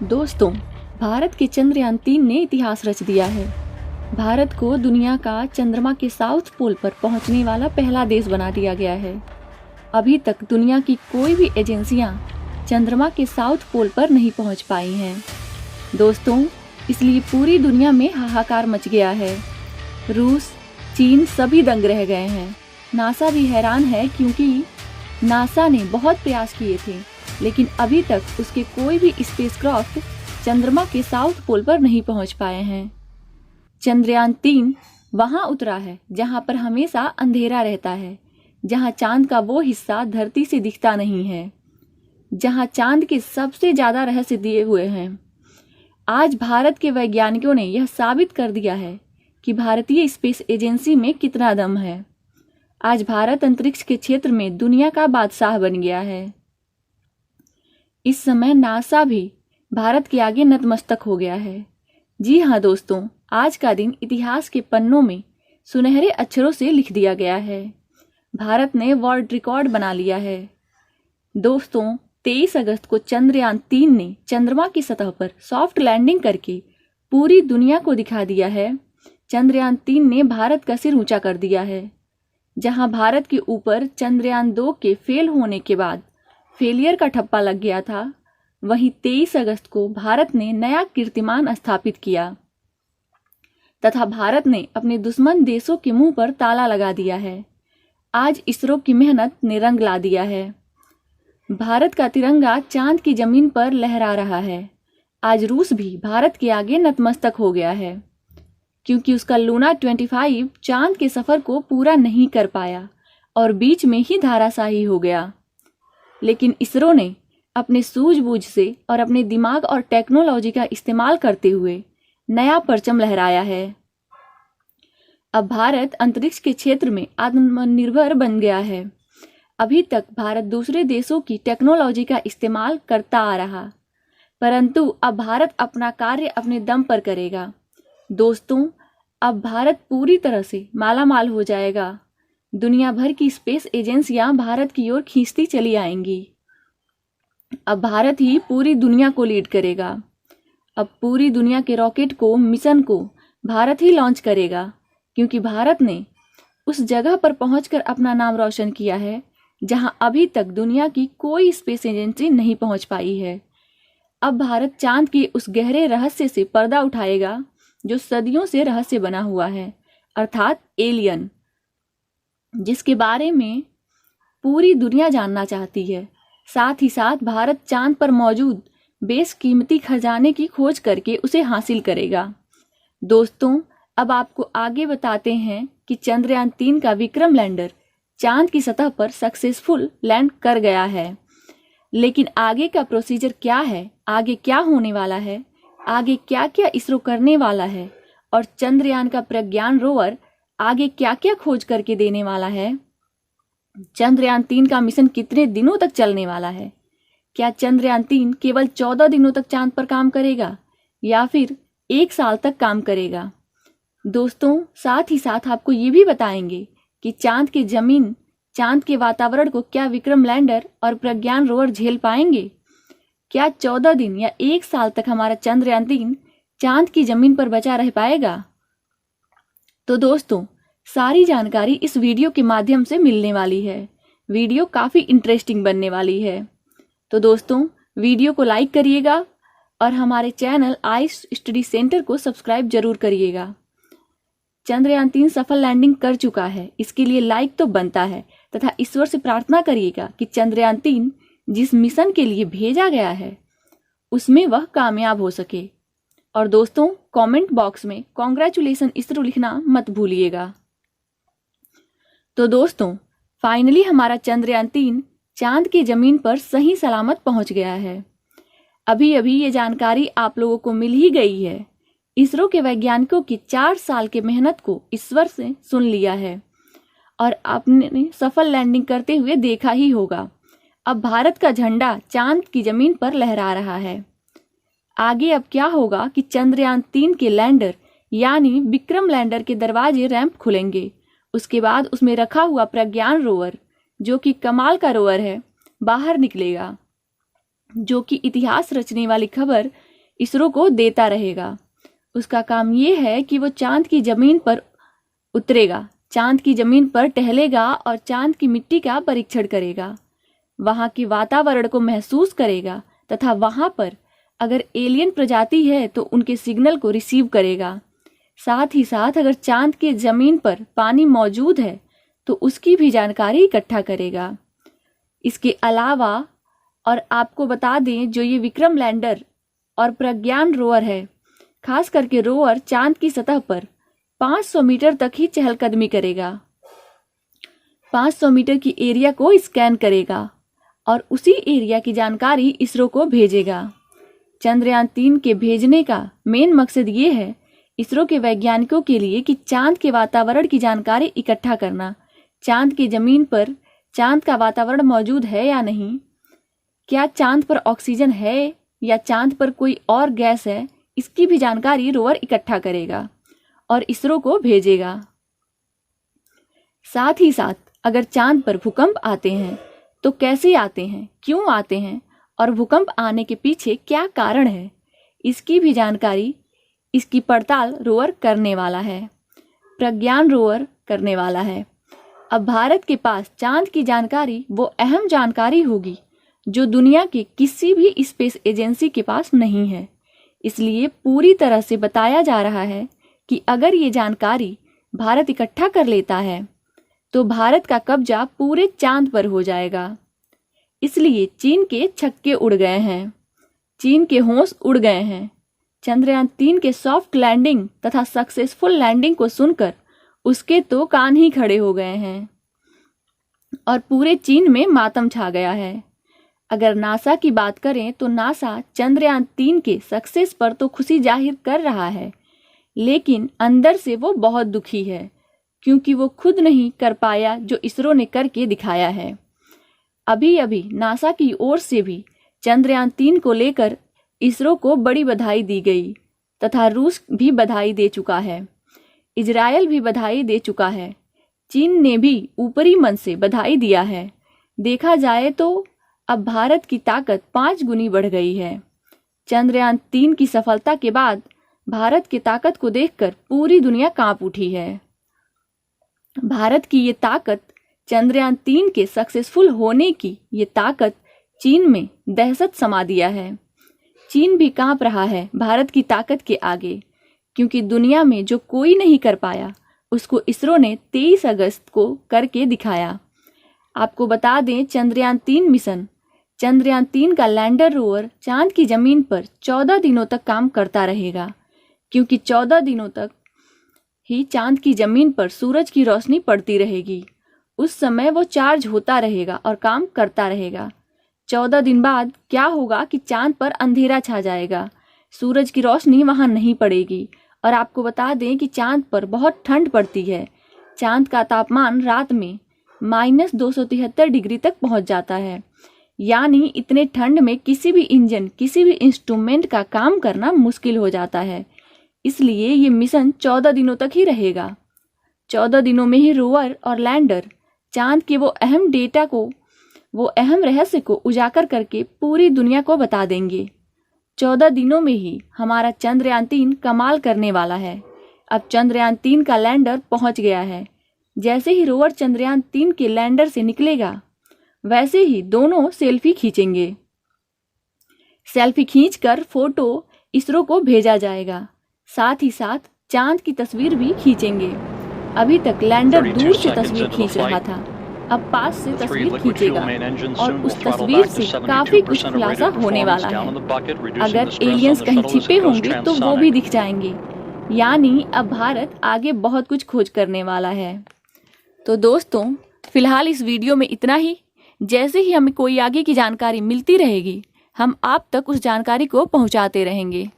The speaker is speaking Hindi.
दोस्तों, भारत के चंद्रयान-3 ने इतिहास रच दिया है। भारत को दुनिया का चंद्रमा के साउथ पोल पर पहुंचने वाला पहला देश बना दिया गया है। अभी तक दुनिया की कोई भी एजेंसियां चंद्रमा के साउथ पोल पर नहीं पहुंच पाई हैं। दोस्तों, इसलिए पूरी दुनिया में हाहाकार मच गया है। रूस, चीन सभी दंग रह गए हैं। नासा भी हैरान है क्योंकि नासा ने बहुत प्रयास किए थे, लेकिन अभी तक उसके कोई भी स्पेसक्राफ्ट चंद्रमा के साउथ पोल पर नहीं पहुंच पाए हैं। चंद्रयान-3 वहां उतरा है जहां पर हमेशा अंधेरा रहता है, जहां चांद का वो हिस्सा धरती से दिखता नहीं है, जहां चांद के सबसे ज्यादा रहस्य दिए हुए हैं। आज भारत के वैज्ञानिकों ने यह साबित कर दिया है कि भारतीय स्पेस एजेंसी में कितना दम है। आज भारत अंतरिक्ष के क्षेत्र में दुनिया का बादशाह बन गया है। इस समय नासा भी भारत के आगे नतमस्तक हो गया है। जी हाँ दोस्तों, आज का दिन इतिहास के पन्नों में सुनहरे अक्षरों से लिख दिया गया है। भारत ने वर्ल्ड रिकॉर्ड बना लिया है। दोस्तों, 23 अगस्त को चंद्रयान-3 ने चंद्रमा की सतह पर सॉफ्ट लैंडिंग करके पूरी दुनिया को दिखा दिया है। चंद्रयान-3 ने भारत का सिर ऊंचा कर दिया है। जहां भारत के ऊपर चंद्रयान-2 के फेल होने के बाद फेलियर का ठप्पा लग गया था, वहीं 23 अगस्त को भारत ने नया कीर्तिमान स्थापित किया तथा भारत ने अपने दुश्मन देशों के मुंह पर ताला लगा दिया है। आज इसरो की मेहनत ने रंग ला दिया है। भारत का तिरंगा चांद की जमीन पर लहरा रहा है। आज रूस भी भारत के आगे नतमस्तक हो गया है, क्योंकि उसका लूना 25 चांद के सफर को पूरा नहीं कर पाया और बीच में ही धराशायी हो गया। लेकिन इसरो ने अपने सूझबूझ से और अपने दिमाग और टेक्नोलॉजी का इस्तेमाल करते हुए नया परचम लहराया है। अब भारत अंतरिक्ष के क्षेत्र में आत्मनिर्भर बन गया है। अभी तक भारत दूसरे देशों की टेक्नोलॉजी का इस्तेमाल करता आ रहा, परंतु अब भारत अपना कार्य अपने दम पर करेगा। दोस्तों, अब भारत पूरी तरह से मालामाल हो जाएगा। दुनिया भर की स्पेस एजेंसियां भारत की ओर खींचती चली आएंगी। अब भारत ही पूरी दुनिया को लीड करेगा। अब पूरी दुनिया के रॉकेट को, मिशन को भारत ही लॉन्च करेगा, क्योंकि भारत ने उस जगह पर पहुंचकर अपना नाम रोशन किया है जहां अभी तक दुनिया की कोई स्पेस एजेंसी नहीं पहुंच पाई है। अब भारत चांद के उस गहरे रहस्य से पर्दा उठाएगा जो सदियों से रहस्य बना हुआ है, अर्थात एलियन, जिसके बारे में पूरी दुनिया जानना चाहती है। साथ ही साथ भारत चांद पर मौजूद बेशकीमती खजाने की खोज करके उसे हासिल करेगा। दोस्तों, अब आपको आगे बताते हैं कि चंद्रयान-3 का विक्रम लैंडर चांद की सतह पर सक्सेसफुल लैंड कर गया है। लेकिन आगे का प्रोसीजर क्या है, आगे क्या होने वाला है, आगे क्या क्या इसरो करने वाला है और चंद्रयान का प्रज्ञान रोवर आगे क्या क्या खोज करके देने वाला है। चंद्रयान-3 का मिशन कितने दिनों तक चलने वाला है। क्या चंद्रयान-3 केवल 14 दिनों तक चांद पर काम करेगा या फिर 1 साल तक काम करेगा। दोस्तों, साथ ही साथ आपको ये भी बताएंगे कि चांद की जमीन, चांद के वातावरण को क्या विक्रम लैंडर और प्रज्ञान रोवर झेल पाएंगे। क्या 14 दिन या 1 साल तक हमारा चंद्रयान-3 चांद की जमीन पर बचा रह पाएगा। तो दोस्तों, सारी जानकारी इस वीडियो के माध्यम से मिलने वाली है। वीडियो काफी इंटरेस्टिंग बनने वाली है। तो दोस्तों, वीडियो को लाइक करिएगा और हमारे चैनल आइस स्टडी सेंटर को सब्सक्राइब जरूर करिएगा। चंद्रयान-3 सफल लैंडिंग कर चुका है, इसके लिए लाइक तो बनता है तथा ईश्वर से प्रार्थना करिएगा कि चंद्रयान-3 जिस मिशन के लिए भेजा गया है उसमें वह कामयाब हो सके। और दोस्तों, कमेंट बॉक्स में कांग्रेचुलेशन इसरो लिखना मत भूलिएगा। तो दोस्तों, फाइनली हमारा चंद्रयान-3 चांद की जमीन पर सही सलामत पहुंच गया है। अभी अभी ये जानकारी आप लोगों को मिल ही गई है। इसरो के वैज्ञानिकों की 4 साल के मेहनत को ईश्वर से सुन लिया है और आपने सफल लैंडिंग करते हुए देखा ही होगा। अब भारत का झंडा चांद की जमीन पर लहरा रहा है। आगे अब क्या होगा कि चंद्रयान-3 के लैंडर यानी विक्रम लैंडर के दरवाजे रैंप खुलेंगे। उसके बाद उसमें रखा हुआ प्रज्ञान रोवर, जो कि कमाल का रोवर है, बाहर निकलेगा, जो कि इतिहास रचने वाली खबर इसरो को देता रहेगा। उसका काम ये है कि वो चांद की जमीन पर उतरेगा, चांद की जमीन पर टहलेगा और चांद की मिट्टी का परीक्षण करेगा, वहाँ के वातावरण को महसूस करेगा तथा वहाँ पर अगर एलियन प्रजाति है तो उनके सिग्नल को रिसीव करेगा। साथ ही साथ अगर चांद के जमीन पर पानी मौजूद है तो उसकी भी जानकारी इकट्ठा करेगा। इसके अलावा और आपको बता दें, जो ये विक्रम लैंडर और प्रज्ञान रोवर है, खास करके रोवर चांद की सतह पर 500 मीटर तक ही चहलकदमी करेगा। 500 मीटर की एरिया को स्कैन करेगा और उसी एरिया की जानकारी इसरो को भेजेगा। चंद्रयान 3 के भेजने का मेन मकसद ये है इसरो के वैज्ञानिकों के लिए कि चांद के वातावरण की जानकारी इकट्ठा करना, चांद की जमीन पर चांद का वातावरण मौजूद है या नहीं, क्या चांद पर ऑक्सीजन है या चांद पर कोई और गैस है, इसकी भी जानकारी रोवर इकट्ठा करेगा और इसरो को भेजेगा। साथ ही साथ अगर चांद पर भूकंप आते हैं तो कैसे आते हैं, क्यों आते हैं और भूकंप आने के पीछे क्या कारण है, इसकी भी जानकारी, इसकी पड़ताल रोवर करने वाला है, प्रज्ञान रोवर करने वाला है। अब भारत के पास चांद की जानकारी वो अहम जानकारी होगी जो दुनिया के किसी भी स्पेस एजेंसी के पास नहीं है। इसलिए पूरी तरह से बताया जा रहा है कि अगर ये जानकारी भारत इकट्ठा कर लेता है तो भारत का कब्जा पूरे चांद पर हो जाएगा। इसलिए चीन के छक्के उड़ गए हैं, चीन के होश उड़ गए हैं। चंद्रयान 3 के सॉफ्ट लैंडिंग तथा सक्सेसफुल लैंडिंग को सुनकर उसके तो कान ही खड़े हो गए हैं और पूरे चीन में मातम छा गया है। अगर नासा की बात करें तो नासा चंद्रयान 3 के सक्सेस पर तो खुशी जाहिर कर रहा है, लेकिन अंदर से वो बहुत दुखी है क्योंकि वो खुद नहीं कर पाया जो इसरो ने करके दिखाया है। अभी अभी नासा की ओर से भी चंद्रयान 3 को लेकर इसरो को बड़ी बधाई दी गई तथा रूस भी बधाई दे चुका है, इजरायल भी बधाई दे चुका है, चीन ने भी ऊपरी मन से बधाई दिया है। देखा जाए तो अब भारत की ताकत 5 गुनी बढ़ गई है। चंद्रयान 3 की सफलता के बाद भारत की ताकत को देखकर पूरी दुनिया कांप उठी है। भारत की ये ताकत, चंद्रयान 3 के सक्सेसफुल होने की ये ताकत चीन में दहशत समा दिया है। चीन भी कांप रहा है भारत की ताकत के आगे, क्योंकि दुनिया में जो कोई नहीं कर पाया उसको इसरो ने 23 अगस्त को करके दिखाया। आपको बता दें, चंद्रयान 3 का लैंडर रोवर चांद की जमीन पर 14 दिनों तक काम करता रहेगा, क्योंकि 14 दिनों तक ही चांद की जमीन पर सूरज की रोशनी पड़ती रहेगी। उस समय वो चार्ज होता रहेगा और काम करता रहेगा। 14 दिन बाद क्या होगा कि चांद पर अंधेरा छा जाएगा, सूरज की रोशनी वहां नहीं पड़ेगी। और आपको बता दें कि चांद पर बहुत ठंड पड़ती है। चांद का तापमान रात में -273 डिग्री तक पहुंच जाता है, यानी इतने ठंड में किसी भी इंजन, किसी भी इंस्ट्रूमेंट का काम करना मुश्किल हो जाता है। इसलिए ये मिशन 14 दिनों तक ही रहेगा। 14 दिनों में ही रोवर और लैंडर चांद के वो अहम डेटा को, वो अहम रहस्य को उजागर करके पूरी दुनिया को बता देंगे। 14 दिनों में ही हमारा चंद्रयान 3 कमाल करने वाला है। अब चंद्रयान 3 का लैंडर पहुंच गया है। जैसे ही रोवर चंद्रयान 3 के लैंडर से निकलेगा, वैसे ही दोनों सेल्फी खींचेंगे। सेल्फी खींचकर फोटो इसरो को भेजा जाएगा। साथ ही साथ चांद की तस्वीर भी खींचेंगे। अभी तक लैंडर दूर से तस्वीर खींच रहा था, अब पास से तस्वीर खींचेगा और उस तस्वीर से काफी कुछ खुलासा होने वाला है। अगर एलियंस कहीं छिपे होंगे तो वो भी दिख जाएंगे। यानी अब भारत आगे बहुत कुछ खोज करने वाला है। तो दोस्तों, फिलहाल इस वीडियो में इतना ही। जैसे ही हमें कोई आगे की जानकारी मिलती रहेगी, हम आप तक उस जानकारी को पहुंचाते रहेंगे।